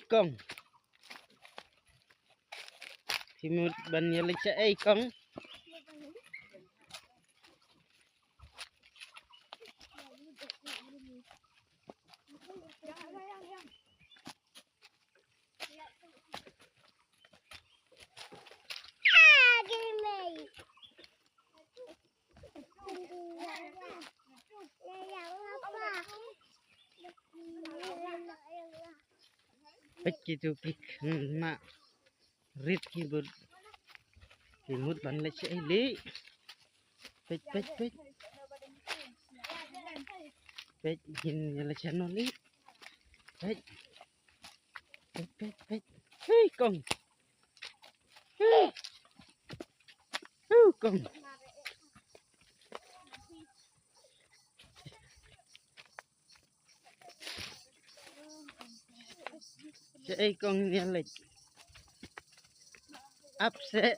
con thì một bên nhà lịch sẽ con begitu mak rit kibut timut ban lịch sẽ lý pet nhìn nhà lịch sẽ nó lý pet hey con con sẽ con nhà lịch áp sẽ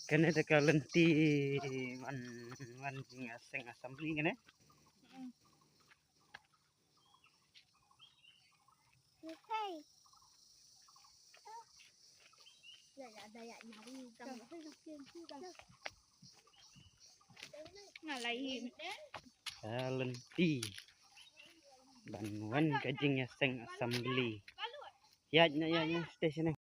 cái này là cái lần ti văn chính sang assembly cái này lần ti ban văn cái chính sang assembly ya station này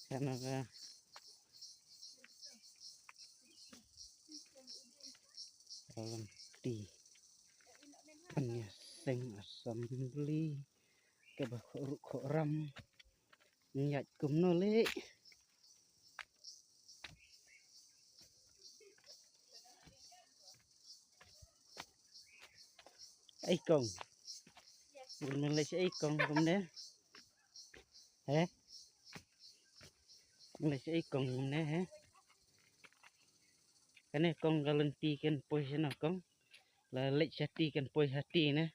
karena dalam di penyeseng assembly ke bakok ram nyat kumno le ai con mình lấy ai con cũng đấy hả lấy ai con cũng đấy hả cái này con galen ti kan position nào con là lấy hati kan poi hati nè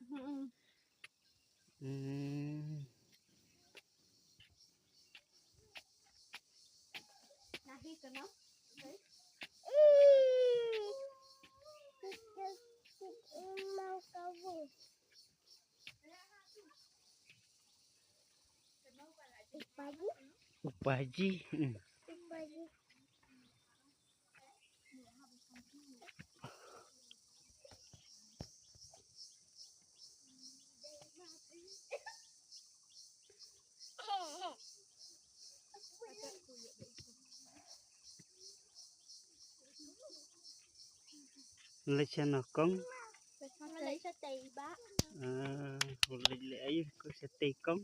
Upaji lấy chân nào con lấy lấy ấy có sẽ tì con